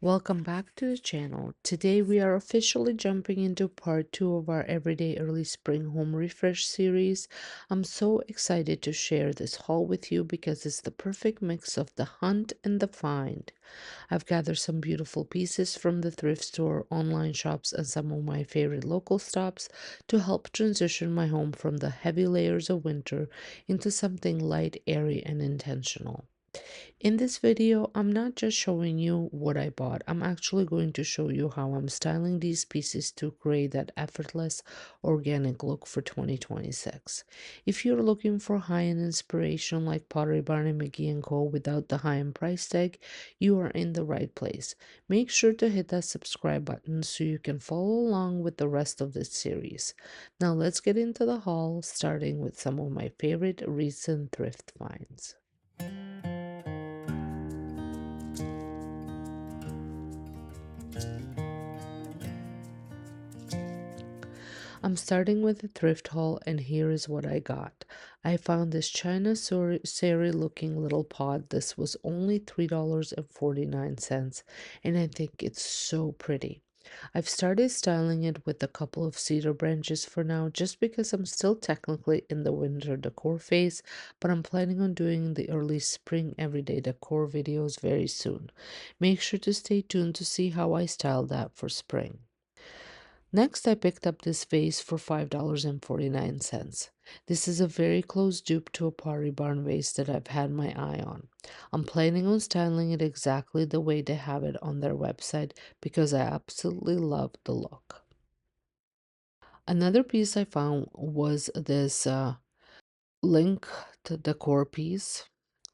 Welcome back to the channel. Today we are officially jumping into part 2 of our everyday early spring home refresh series. I'm so excited to share this haul with you because it's the perfect mix of the hunt and the find. I've gathered some beautiful pieces from the thrift store, online shops, and some of my favorite local stops to help transition my home from the heavy layers of winter into something light, airy, and intentional. In this video, I'm not just showing you what I bought, I'm actually going to show you how I'm styling these pieces to create that effortless, organic look for 2026. If you're looking for high-end inspiration like Pottery Barn and McGee and Co. without the high-end price tag, you are in the right place. Make sure to hit that subscribe button so you can follow along with the rest of this series. Now let's get into the haul, starting with some of my favorite recent thrift finds. I'm starting with a thrift haul, and here is what I got. I found this China sari looking little pot. This was only $3.49, and I think it's so pretty. I've started styling it with a couple of cedar branches for now, just because I'm still technically in the winter decor phase, but I'm planning on doing the early spring everyday decor videos very soon. Make sure to stay tuned to see how I style that for spring. Next, I picked up this vase for $5.49. This is a very close dupe to a Pottery Barn vase that I've had my eye on. I'm planning on styling it exactly the way they have it on their website because I absolutely love the look. Another piece I found was this link to decor piece.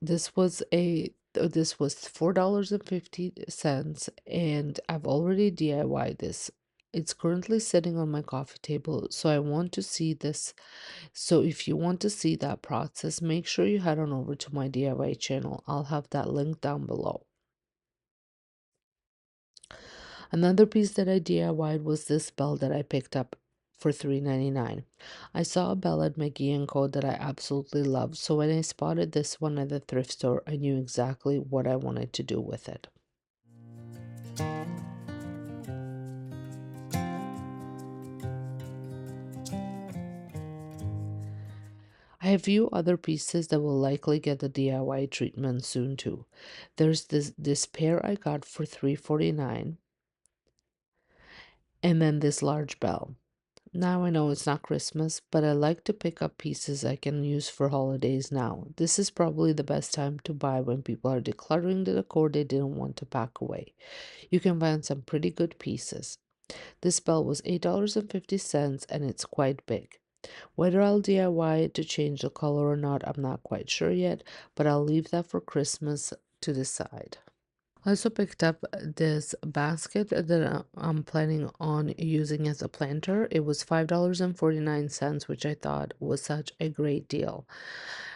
This was $4.50, and I've already DIY'd this. It's currently sitting on my coffee table, so I want to see this. So if you want to see that process, make sure you head on over to my DIY channel. I'll have that link down below. Another piece that I DIY'd was this bell that I picked up for $3.99. I saw a bell at McGee and Co. that I absolutely loved, so when I spotted this one at the thrift store, I knew exactly what I wanted to do with it. I have a few other pieces that will likely get the DIY treatment soon too. There's this pair I got for $3.49, and then this large bell. Now I know it's not Christmas, but I like to pick up pieces I can use for holidays now. This is probably the best time to buy when people are decluttering the decor they didn't want to pack away. You can find some pretty good pieces. This bell was $8.50 and it's quite big. Whether I'll DIY it to change the color or not, I'm not quite sure yet, but I'll leave that for Christmas to decide. I also picked up this basket that I'm planning on using as a planter. It was $5.49, which I thought was such a great deal.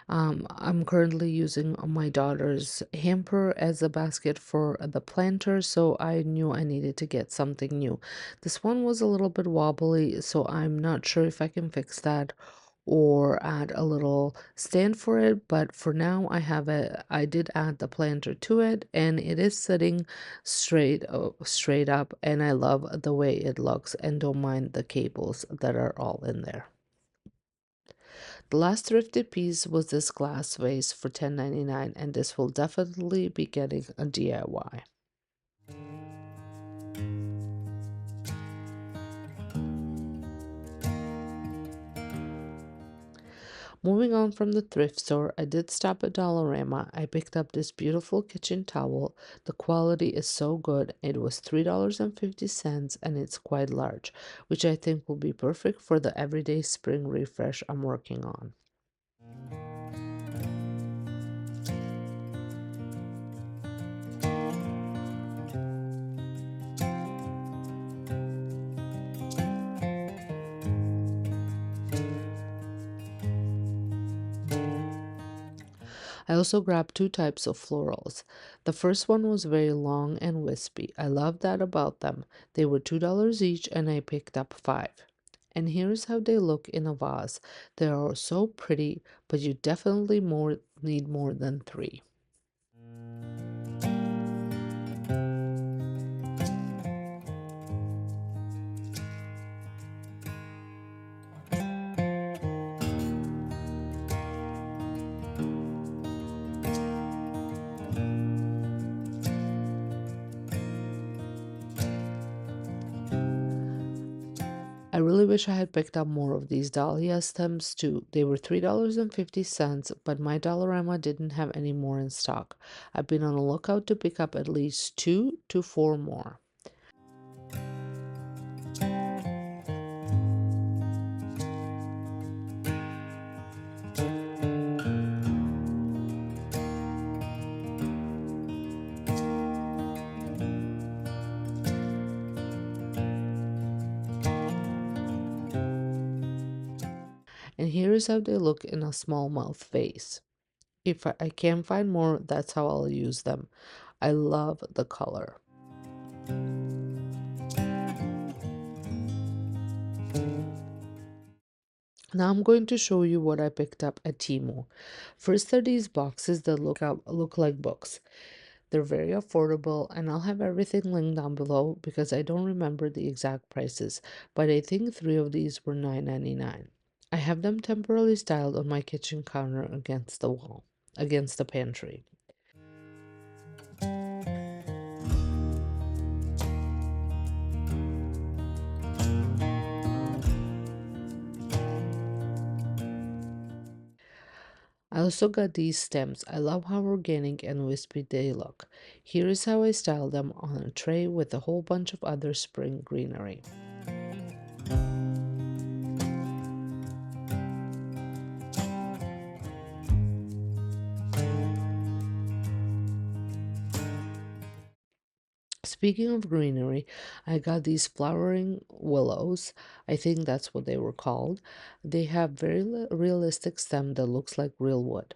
I'm currently using my daughter's hamper as a basket for the planter, so I knew I needed to get something new. This one was a little bit wobbly, so I'm not sure if I can fix that or add a little stand for it, but for now I did add the planter to it, and it is sitting straight up, and I love the way it looks and don't mind the cables that are all in there. The last thrifted piece was this glass vase for $10.99, and this will definitely be getting a DIY. Moving on from the thrift store, I did stop at Dollarama. I picked up this beautiful kitchen towel. The quality is so good. It was $3.50 and it's quite large, which I think will be perfect for the everyday spring refresh I'm working on. I also grabbed two types of florals. The first one was very long and wispy. I love that about them. They were $2 each and I picked up five. And here's how they look in a vase. They are so pretty, but you definitely need more than three. I really wish I had picked up more of these dahlia stems too. They were $3.50, but my Dollarama didn't have any more in stock. I've been on the lookout to pick up at least 2 to 4 more. And here is how they look in a small mouth vase. If I can find more, that's how I'll use them. I love the color. Now I'm going to show you what I picked up at Temu. First are these boxes that look like books. They're very affordable, and I'll have everything linked down below because I don't remember the exact prices, but I think 3 of these were $9.99. I have them temporarily styled on my kitchen counter against the wall, against the pantry. I also got these stems. I love how organic and wispy they look. Here is how I style them on a tray with a whole bunch of other spring greenery. Speaking of greenery, I got these flowering willows. I think that's what they were called. They have very realistic stem that looks like real wood.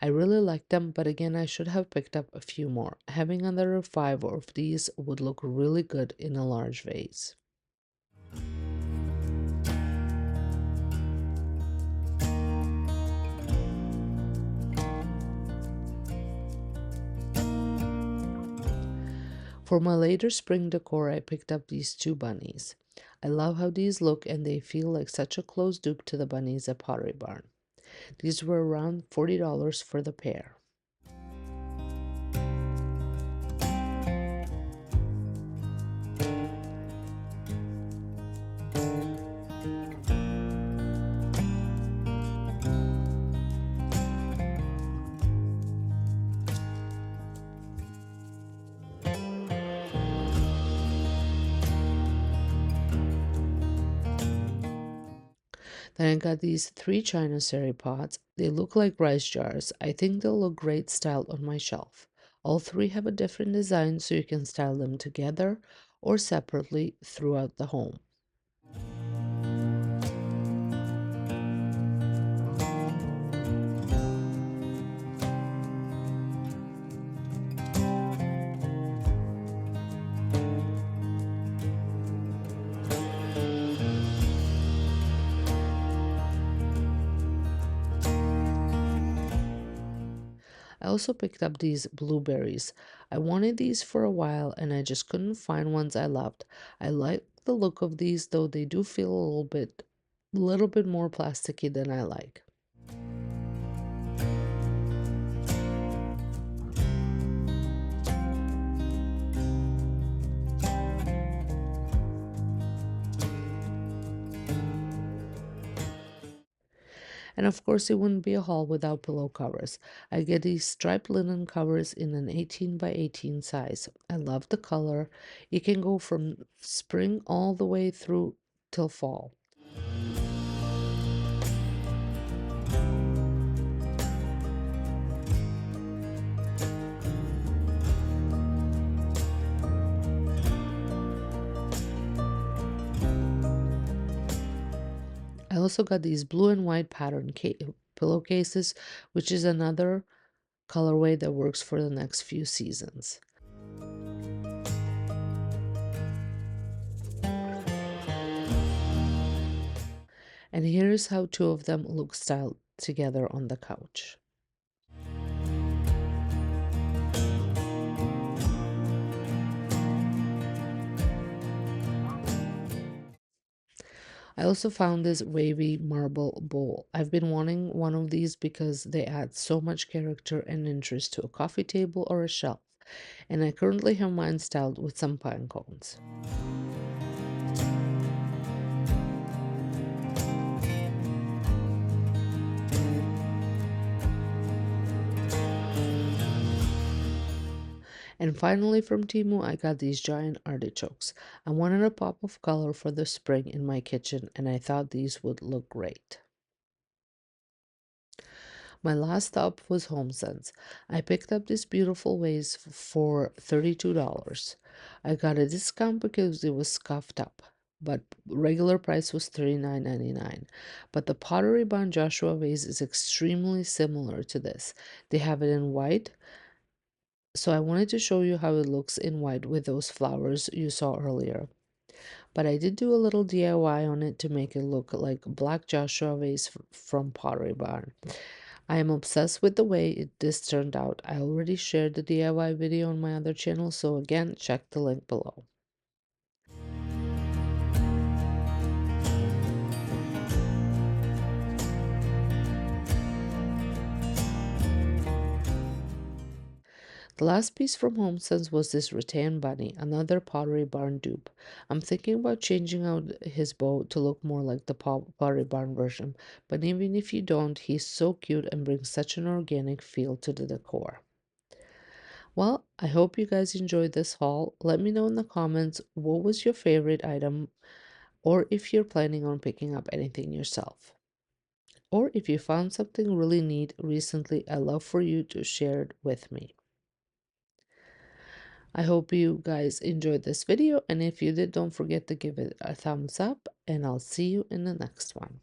I really like them, but again, I should have picked up a few more. Having another 5 of these would look really good in a large vase. For my later spring decor, I picked up these 2 bunnies. I love how these look and they feel like such a close dupe to the bunnies at Pottery Barn. These were around $40 for the pair. Then I got these 3 China sari pots. They look like rice jars. I think they'll look great styled on my shelf. All 3 have a different design so you can style them together or separately throughout the home. I also picked up these blueberries. I wanted these for a while and I just couldn't find ones I loved. I like the look of these though they do feel a little bit more plasticky than I like. And of course, it wouldn't be a haul without pillow covers. I get these striped linen covers in an 18 by 18 size. I love the color. It can go from spring all the way through till fall. I also got these blue and white pattern pillowcases, which is another colorway that works for the next few seasons. And here's how 2 of them look styled together on the couch. I also found this wavy marble bowl. I've been wanting one of these because they add so much character and interest to a coffee table or a shelf, and I currently have mine styled with some pine cones. And finally from Temu, I got these giant artichokes. I wanted a pop of color for the spring in my kitchen, and I thought these would look great. My last stop was HomeSense. I picked up this beautiful vase for $32. I got a discount because it was scuffed up, but regular price was $39.99. But the Pottery Barn Joshua vase is extremely similar to this. They have it in white, so I wanted to show you how it looks in white with those flowers you saw earlier. But I did do a little DIY on it to make it look like Black Joshua vase from Pottery Barn. I am obsessed with the way this turned out. I already shared the DIY video on my other channel, so again, check the link below. The last piece from HomeSense was this rattan bunny, another Pottery Barn dupe. I'm thinking about changing out his bow to look more like the Pottery Barn version, but even if you don't, he's so cute and brings such an organic feel to the decor. Well, I hope you guys enjoyed this haul. Let me know in the comments what was your favorite item, or if you're planning on picking up anything yourself. Or if you found something really neat recently, I'd love for you to share it with me. I hope you guys enjoyed this video, and if you did, don't forget to give it a thumbs up, and I'll see you in the next one.